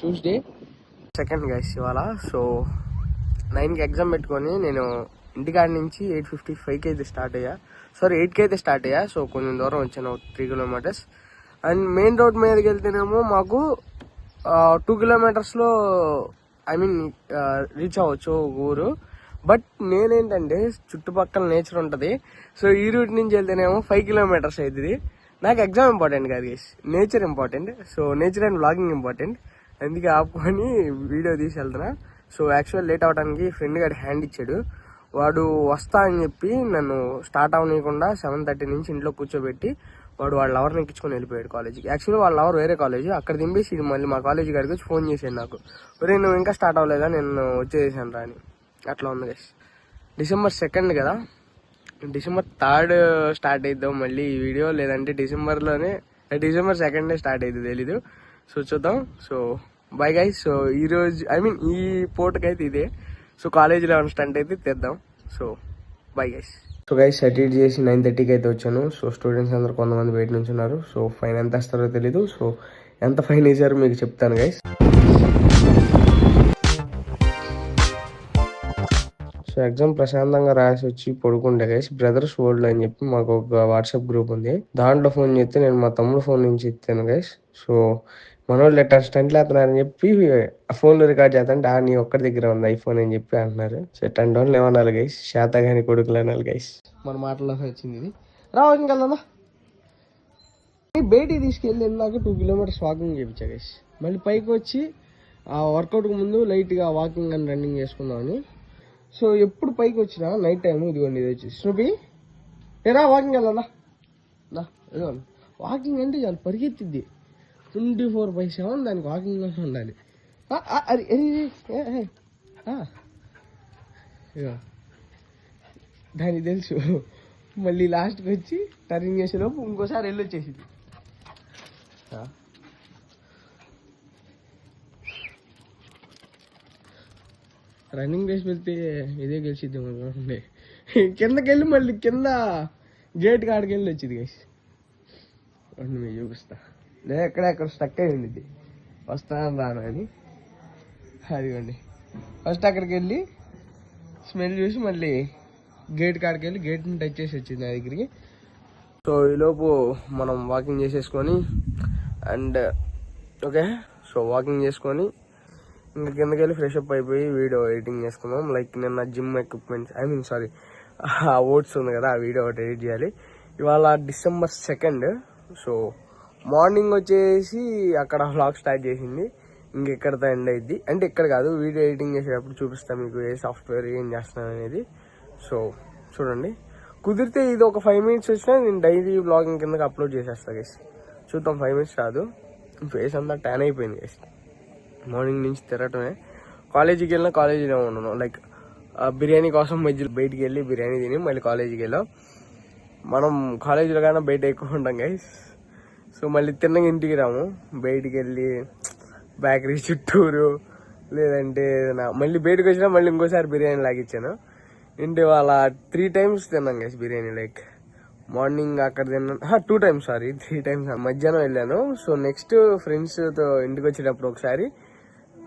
Tuesday second guys ఇవాళ. So 9కి exam పెట్టుకొని నేను ఇంటికాడి నుంచి 8:55కి అయితే స్టార్ట్ అయ్యా. 8కి అయితే స్టార్ట్ అయ్యా. సో కొంచెం దూరం వచ్చాను, 3 కిలోమీటర్స్. అండ్ మెయిన్ రోడ్ మీదకి వెళ్తేనేమో మాకు 2 కిలోమీటర్స్లో రీచ్ అవ్వచ్చు ఊరు. బట్ నేనేంటంటే చుట్టుపక్కల నేచర్ ఉంటుంది. సో ఈ రూట్ నుంచి వెళ్తేనేమో 5 కిలోమీటర్స్ అవుతుంది. నాకు ఎగ్జామ్ ఇంపార్టెంట్ కాదు guys, nature important. So nature and vlogging important. అందుకే ఆపుకొని వీడియో తీసి వెళ్తున్నా. సో యాక్చువల్ లేట్ అవడానికి ఫ్రెండ్ గారి హ్యాండ్ ఇచ్చాడు. వాడు వస్తా అని చెప్పి నన్ను స్టార్ట్ అవ్వనీయకుండా 7:30 నుంచి ఇంట్లో కూర్చోబెట్టి వాడు వాళ్ళ లవర్ని ఎక్కించుకొని వెళ్ళిపోయాడు కాలేజీకి. యాక్చువల్లీ వాళ్ళ లవర్ వేరే కాలేజీ, అక్కడ దింపేసి మళ్ళీ మా కాలేజీ గారికి వచ్చి ఫోన్ చేశాడు నాకు, ఒరే నువ్వు ఇంకా స్టార్ట్ అవ్వలేదా, నేను వచ్చేసాను రా అని. అట్లా ఉంది గైస్. December 2 కదా, December 3 స్టార్ట్ అయిద్దాం మళ్ళీ ఈ వీడియో, లేదంటే December 2 స్టార్ట్ అవుతుంది తెలీదు. సో చూద్దాం. So bye guys. సో ఈరోజు ఈ పూటకైతే ఇదే. సో కాలేజీలో ఏమైనా స్టంట్ అయితే తెద్దాం. So bye guys. So guys settle చేసి 9:30కి అయితే వచ్చాను. సో స్టూడెంట్స్ అందరూ కొంతమంది వెయిట్ నుంచి ఉన్నారు. సో ఫైన్ ఎంత వేస్తారో తెలీదు. సో ఎంత ఫైన్ వేసారో మీకు చెప్తాను గైస్. సో ఎగ్జామ్ ప్రశాంతంగా రాసి వచ్చి పడుకుంటే గైస్, బ్రదర్స్ వరల్డ్ అని చెప్పి మాకు ఒక వాట్సాప్ గ్రూప్ ఉంది. దాంట్లో ఫోన్ చేస్తే నేను మా తమ్ముడు ఫోన్ నుంచి ఇస్తాను గైస్. సో మనోళ్ళు ఎట్లా స్టంట్లు వేస్తున్నారని చెప్పి ఫోన్లో రికార్డ్ చేస్తాంటే నీ ఒక్కడి దగ్గర ఉంది ఐఫోన్ అని చెప్పి అంటున్నారు. సో ఇట్లాంటి వాళ్ళు ఏమన్నారు గైస్, శాతగాని కొడుకులు అనాలి గైస్. మన మాటలో వచ్చింది ఇది. రావాలి కదా బయటికి తీసుకెళ్ళి నాకు 2 కిలోమీటర్స్ వాకింగ్ చేయించా గైస్. మళ్ళీ పైకి వచ్చి ఆ వర్కౌట్కి ముందు లైట్గా వాకింగ్ అండ్ రన్నింగ్ చేసుకుందామని. సో ఎప్పుడు పైకి వచ్చినా నైట్ టైం ఇదిగోండి ఇది వచ్చి స్నూపీ ఏరా వాకింగ్ వెళ్ళాలా నా ఇదిగోండి. వాకింగ్ అంటే చాలు పరిగెత్తిద్ది 24/7 దానికి వాకింగ్ ఉండాలి. దానికి తెలుసు. మళ్ళీ లాస్ట్కి వచ్చి టర్నింగ్ చేసేలోపు ఇంకోసారి వెళ్ళొచ్చేసింది. రన్నింగ్ రేస్ వెళ్తే ఇదే గెలిచిద్ది అనుకోండి. కిందకి వెళ్ళి మళ్ళీ కింద గేట్ కాడికి వెళ్ళి వచ్చింది గైస్. మీకు చూపిస్తా. లేదా ఎక్కడెక్కడ స్టక్ అయి ఉండిద్ది, వస్తాను రాను అని. అదిగోండి ఫస్ట్ అక్కడికి వెళ్ళి స్మెల్ చూసి మళ్ళీ గేట్ కాడికి వెళ్ళి గేట్ని టచ్ చేసి వచ్చింది నా దగ్గరికి. సో ఈలోపు మనం వాకింగ్ చేసేసుకొని అండ్ ఓకే. సో వాకింగ్ చేసుకొని ఇంకా కిందకి వెళ్ళి ఫ్రెష్ అప్ అయిపోయి వీడియో ఎడిటింగ్ చేసుకుందాం. లైక్ నిన్న జిమ్ ఎక్విప్మెంట్స్ ఆ ఓట్స్ ఉంది కదా, ఆ వీడియో ఒకటి ఎడిట్ చేయాలి. ఇవాళ December 2. సో మార్నింగ్ వచ్చేసి అక్కడ వ్లాగ్ స్టార్ట్ చేసింది, ఇంకెక్కడితో ఎండ్ అయింది. అంటే ఇక్కడ కాదు, వీడియో ఎడిటింగ్ చేసేటప్పుడు చూపిస్తాను మీకు ఏ సాఫ్ట్వేర్ ఏం చేస్తున్నాను అనేది. సో చూడండి, కుదిరితే ఇది ఒక 5 minutes వచ్చినా నేను డైలీ వ్లాగింగ్ కిందకి అప్లోడ్ చేసేస్తాను గైస్. చూద్దాం, 5 minutes రాదు. ఫేస్ అంతా ట్యాన్ అయిపోయింది గైస్, మార్నింగ్ నుంచి తిరగటమే. కాలేజీకి వెళ్ళినా కాలేజీలో ఉన్నాను. లైక్ బిర్యానీ కోసం మధ్యలో బయటికి వెళ్ళి బిర్యానీ తిని మళ్ళీ కాలేజీకి వెళ్ళాం. మనం కాలేజీలో కన్నా బయట ఎక్కువ ఉంటాం గైస్. సో మళ్ళీ తిన్నగా ఇంటికి రాము, బయటికి వెళ్ళి బేకరీ చుట్టూరు, లేదంటే మళ్ళీ బయటకు వచ్చినా మళ్ళీ ఇంకోసారి బిర్యానీ లాగిచ్చాను. ఇంటి వాళ్ళ 3 times తిన్నాం గైస్ బిర్యానీ. లైక్ మార్నింగ్ అక్కడ తిన్నాను, 2 times 3 times మధ్యాహ్నం వెళ్ళాను. సో నెక్స్ట్ ఫ్రెండ్స్తో ఇంటికి వచ్చేటప్పుడు ఒకసారి,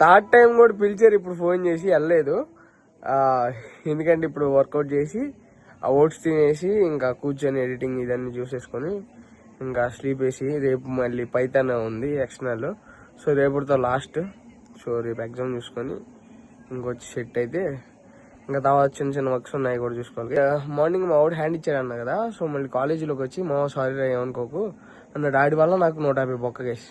3rd time కూడా పిలిచారు ఇప్పుడు ఫోన్ చేసి, వెళ్ళలేదు. ఎందుకంటే ఇప్పుడు వర్కౌట్ చేసి ఆ ఓట్స్ తినేసి ఇంకా కూర్చొని ఎడిటింగ్ ఇదన్నీ చూసేసుకొని ఇంకా స్లీప్ వేసి, రేపు మళ్ళీ పైథాన్ ఉంది ఎక్స్టర్నల్. సో రేపుతో లాస్ట్. సో రేపు ఎగ్జామ్ చూసుకొని ఇంకొచ్చి సెట్ అయితే ఇంకా తర్వాత చిన్న వర్క్స్ ఉన్నాయి కూడా చూసుకోవాలి. మార్నింగ్ మా వాడు హ్యాండ్ ఇచ్చాడన్న కదా, సో మళ్ళీ కాలేజీలోకి వచ్చి మా సారీ రా ఏమనుకోకు అన్న, డాడీ వల్ల నాకు 150 బొక్క కేసు.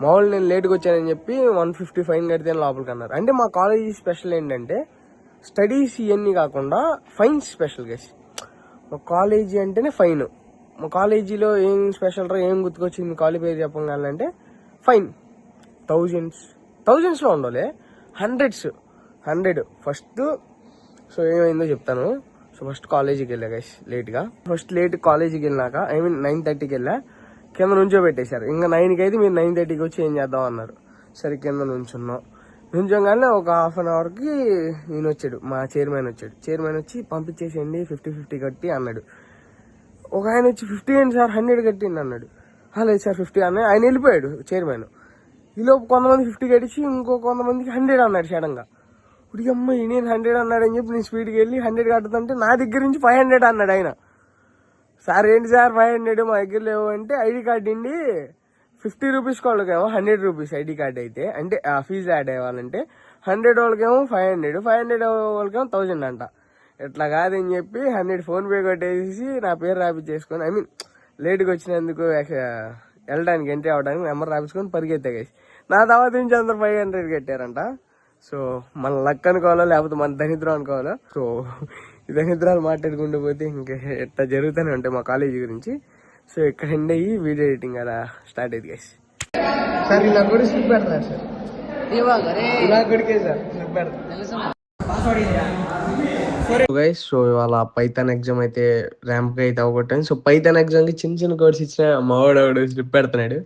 మా వాళ్ళు నేను లేట్గా వచ్చానని చెప్పి 150 ఫైన్ కడితే లోపలికి అన్నారు. అంటే మా కాలేజీ స్పెషల్ ఏంటంటే స్టడీస్ ఇవన్నీ కాకుండా ఫైన్ స్పెషల్ కేసు. మా కాలేజీ అంటేనే ఫైన్. మా కాలేజీలో ఏం స్పెషల్ రా, ఏం గుర్తుకొచ్చింది కాలేజ్ పేరు చెప్పాలంటే ఫైన్. థౌజండ్స్లో ఉండాలి, 100 ఫస్ట్. సో ఏమైందో చెప్తాను. సో ఫస్ట్ కాలేజీకి వెళ్ళా గైస్ లేట్గా. లేట్ కాలేజీకి వెళ్ళినాక 9:30కి వెళ్ళా. కింద నుంచో పెట్టేశారు. ఇంకా 9కి అయితే మీరు 9:30కి వచ్చి ఏం చేద్దాం అన్నారు. సరే కింద నుంచోగానే ఒక ½ an hourకి ఈయన వచ్చాడు, మా చైర్మన్ వచ్చాడు. చైర్మన్ వచ్చి పంపించేసేయండి 50-50 కట్టి అన్నాడు. ఒక ఆయన వచ్చి 50 ఏంటి సార్ 100 కట్టిండి అన్నాడు. లేదు సార్ 50 అన్నాడు. ఆయన వెళ్ళిపోయాడు చైర్మన్. ఈలోపు కొంతమంది 50 కట్టించి ఇంకో కొంతమందికి 100 అన్నాడు సడన్గా. ఇప్పుడు అమ్మ నేను 100 అన్నాడని చెప్పి నేను స్పీడ్కి వెళ్ళి 100 కట్టుతుంటే నా దగ్గర నుంచి 500 అన్నాడు ఆయన. సార్ ఏంటి సార్ 500 మా దగ్గర లేవు అంటే ఐడి కార్డు ఇండి 50 రూపీస్ వాళ్ళకేమో 100 రూపీస్ ఐడి కార్డు అయితే, అంటే ఫీజు యాడ్ అవ్వాలంటే 100 వాళ్ళకేమో 500, 500 వాళ్ళకేమో 1000 అంట. ఇట్లా కాదని చెప్పి 100 ఫోన్పే కొట్టేసి నా పేరు రాపించేసుకొని, ఐ మీన్ లేట్గా వచ్చినందుకు వెళ్ళడానికి ఎంట్రీ అవ్వడానికి నెంబర్ రాపించుకొని పరిగెత్తా గైస్. నా తర్వాత నుంచి అందరు 500 కట్టారంట. సో మన లక్ అనుకోవాలో లేకపోతే మన దరిద్రం అనుకోవాలో. సో ఈ దరిద్రాలు మాట్లాడుకుంటూ పోతే ఇంకా ఎట్లా జరుగుతూనే ఉంటాయి మా కాలేజీ గురించి. సో ఇక్కడ ఎండ్ అయ్యి వీడియో ఎడిటింగ్ అలా స్టార్ట్ అయ్యింది గైస్. సార్ ఇలా కూడా స్లిప్ పెడతారు సార్, ఇలా కొడికే సార్ స్లిప్ పెడతారు గైస్. సో ఇవాళ పైథాన్ ఎగ్జామ్ అయితే ర్యాంప్ అయితే అవగొట్టాను. సో పైథాన్ ఎగ్జామ్ కి చిన్న చిన్న కోర్స్ ఇచ్చిన మావాడు స్లిప్ పెడుతున్నాడు.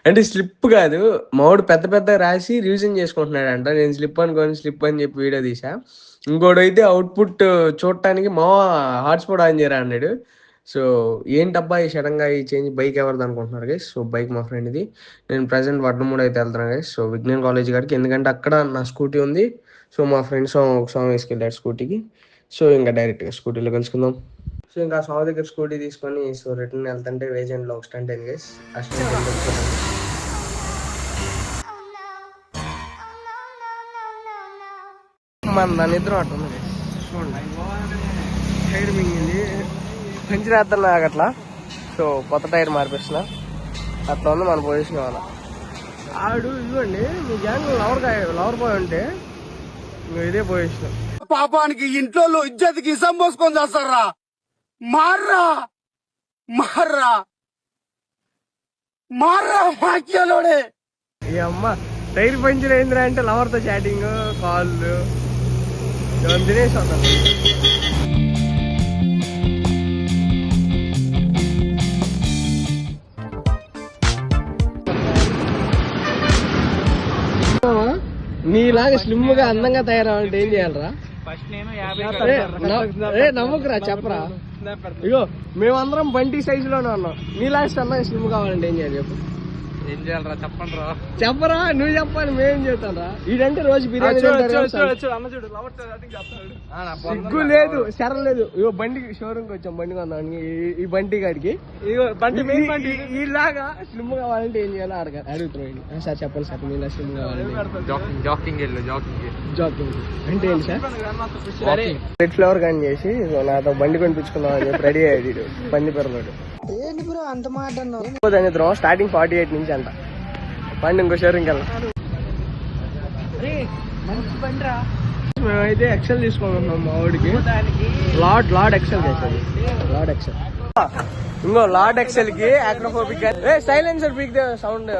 అంటే స్లిప్ కాదు, మావాడు పెద్ద పెద్ద రాసి రివిజన్ చేసుకుంటున్నాడు అంట. నేను స్లిప్ అనుకోని స్లిప్ అని చెప్పి వీడియో తీసా. ఇంకోటి అయితే అవుట్పుట్ చూడటానికి మా హాట్స్పాట్ ఆన్ చేయరా అన్నాడు. సో ఏంటబ్బా ఈ సడన్ గా ఈ చేంజ్, బైక్ ఎవరిది అనుకుంటున్నారు గైస్. సో బైక్ మా ఫ్రెండ్ ఇది. నేను ప్రజెంట్ వడ్డమూడు అయితే వెళ్తున్నాను గైస్. సో విజ్ఞాన్ కాలేజ్ గారికి, ఎందుకంటే అక్కడ నా స్కూటీ ఉంది. సో మా ఫ్రెండ్ సాంగ్ వేసుకెళ్ళాడు స్కూటీకి. సో ఇంకా డైరెక్ట్గా స్కూటీలో కలుసుకుందాం. సో ఇంకా సాంగ్ దగ్గర స్కూటీ తీసుకొని సో రిటర్న్ వెళ్తుంటే వేజెంట్లో ఒక స్టంట్ అయింది గైస్. ఆ స్టంట్ మన దాని ఇద్దరం అట్లా ఉంది గైస్. చూడండి టైర్ మింగింది, పంచి రాత్రున్నా అట్లా. సో కొత్త టైర్ మార్పిస్తున్నా, అట్లా ఉంది మన పొజిషన్. వాళ్ళ ఆడు ఇవ్వండి మీ గ్యాంగ్ లవర్ బాయ్ ఉంటే ఇదే పొజిషన్. పాపానికి ఇంట్లో ఇజ్జతికి ఇసం పోసుకొని చేస్తారా, మార్రా మార్రా మార్రా వాక్యాలోడే. ఈ అమ్మ టైర్ పంచర్ అయిందిరా అంటే లవర్తో చాటింగ్ కాళ్ళు తినేసి వస్తాను. నీలాగా స్లిమ్ గా అందంగా తయారవ్వాలంటే ఏం చేయాలరా? నవ్వుకురా చెప్పరా. ఇగో మేమందరం బంటి సైజు లోనే ఉన్నాం. నీలాగా సన్నగా స్లిమ్ కావాలంటే ఏం చేయాలి చెప్పు? ఏం చేయాలరా చెప్పండి రా. చెప్పరా, నువ్వు చెప్పాలి మేమేం చెప్తాను రా. ఇదంటే రోజు బిర్యానీ సిగ్గు లేదు, శరం లేదు. ఇగో బండి షోరూమ్ కి వచ్చాం బండి కొందామని. ఈ బంటి గాడికి ఇలాగా స్లిమ్ కావాలంటే ఏం చేయాలో అడుగుతున్నాడు సార్. చెప్పండి సార్ మీలా స్లిమ్ కావాలంటే. జాకింగ్ అంటే ఏంటి సార్? రెడ్ ఫ్లవర్ కానీ చేసి నాతో బండి కొనిపించుకుందాం అని చెప్పి రెడీ అయ్యాడు పంది పిల్లడు. అంత మాట స్టార్టింగ్ 48 నుంచి అంట. పండి ఇంకో షోరూమ్కి వెళ్ళాం. మేమైతే ఎక్సెల్ తీసుకుంటున్నాం మా వాడికి. లార్డ్ ఎక్సెల్ చేసేది. లార్డ్ ఎక్సెల్ ఇంకో లార్డ్ ఎక్సెల్ కి ఆక్రోఫోబిక్ సైలెన్సర్ పీక్ సౌండ్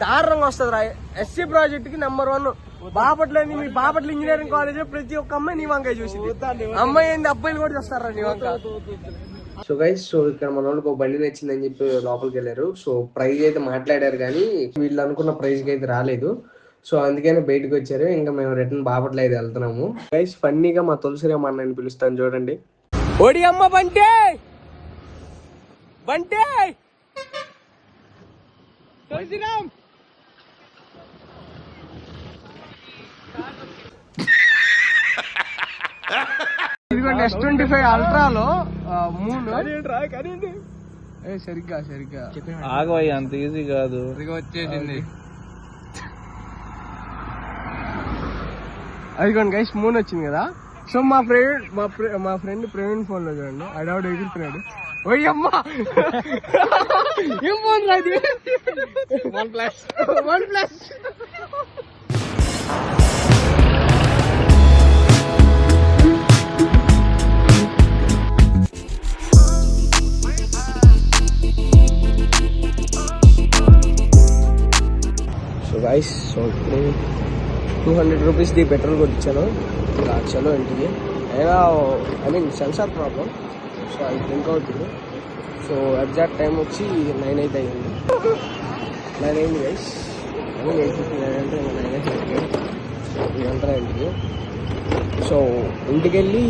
దారుణంగా వస్తుంది రా. ఎస్సీ ప్రాజెక్ట్ కి నెంబర్ 1 బాపట్ల. మీ బాపట్ల ఇంజనీరింగ్ కాలేజ్ ప్రతి ఒక్క అమ్మాయి నీ వంకాయ చూసింది. అమ్మాయి ఏంది అబ్బాయిలు కూడా చూస్తారా నీ వంక. సో గైస్, సో ఇక్కడ మన వాళ్ళకి ఒక బండి నచ్చిందని చెప్పి లోపలికి వెళ్ళారు. సో ప్రైజ్ అయితే మాట్లాడారు కానీ వీళ్ళు అనుకున్న ప్రైజ్ కి అయితే రాలేదు. సో అందుకని బయటకు వచ్చారు. ఇంకా మేము రిటర్న్ బాపట్ల అయితే వెళ్తున్నాము గైస్. ఫన్నీగా మా తులసిరామ్ అన్నని పిలుస్తాను చూడండి. ఓడి అమ్మ బంటే బంటే తులసిరామ్. ఇదిగోండి S25 అల్ట్రాలో 3 సరిగ్గా ఆగవయ్య, అంత ఈజీ కాదు. వచ్చేసింది. అదిగోండి గైస్ 3 వచ్చింది కదా. సో మా ఫ్రెండ్ ప్రవీణ్ ఫోన్ లో చూడండి అడావుడు ఎగురుతున్నాడు. ఓయమ్మా ఏం ఫోన్ రాదు. OnePlus. సో గైస్, సో ఇప్పుడు 200 రూపీస్ది పెట్రోల్ కొట్టించాను. ఇంకా చలో ఇంటికి. అయినా I mean sensor problem. So అది డ్రింక్ అవుతుంది. సో ఎగ్జాక్ట్ టైం వచ్చి 9 అయితే అయ్యింది. 9 అయింది గైస్. ఐ మీన్ 8:59 అంటే 9 అయితే. సో ఇదంతా ఇంటికి. సో ఇంటికి వెళ్ళి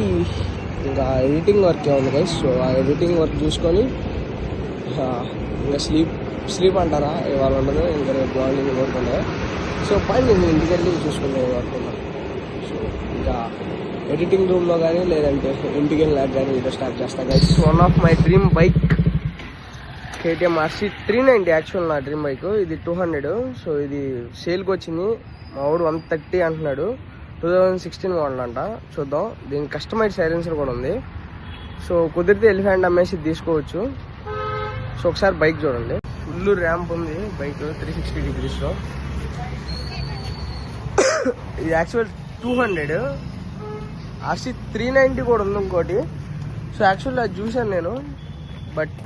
ఇంకా ఎడిటింగ్ వర్క్ ఉంది గైస్. సో ఆ ఎడిటింగ్ వర్క్ చూసుకొని ఇంకా స్లీప్ అంటారా ఇవాళ ఉండదు, ఇంకా రేపు మార్నింగ్ కోరుకుంటే. సో పని నేను ఇంటికి వెళ్ళి చూసుకుంటే అనుకున్నాను. సో ఇంకా ఎడిటింగ్ రూమ్లో కానీ లేదంటే ఇంటికి వెళ్ళాక కానీ వీడియో స్టార్ట్ చేస్తాను guys. One of my dream bike KTM RC 390 actual నా డ్రీమ్ బైక్. ఇది 200. సో ఇది సేల్కి వచ్చింది. మా వాడు 130 అంటున్నాడు. 2016 మోడల్ అంట. చూద్దాం. దీనికి కస్టమైజ్ సైలెన్సర్ కూడా ఉంది. సో కుదిరితే ఎలిఫెంట్ అమ్మేసి తీసుకోవచ్చు. సో ఒకసారి బైక్ చూడండి. ఫుల్ ర్యాంప్ ఉంది బైక్ 360 డిగ్రీస్లో. ఇది యాక్చువల్ 200. RC 390 కూడా ఉంది ఇంకోటి. సో యాక్చువల్ అది చూశాను నేను, బట్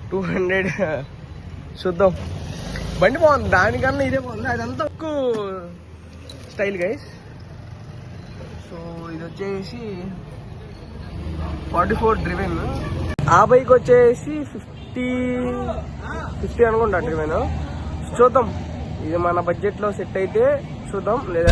200 చూద్దాం. బండి బాగుంది, దానికన్నా ఇదే బాగుంది. అదంతా ఎక్కువ స్టైల్ గైస్. సో ఇది వచ్చేసి 44 డ్రివెన్. ఆ బైక్ వచ్చేసి 50 అనుకుంటా డ్రివెన్. చూద్దాం, ఇది మన బడ్జెట్లో సెట్ అయితే చూద్దాం, లేదా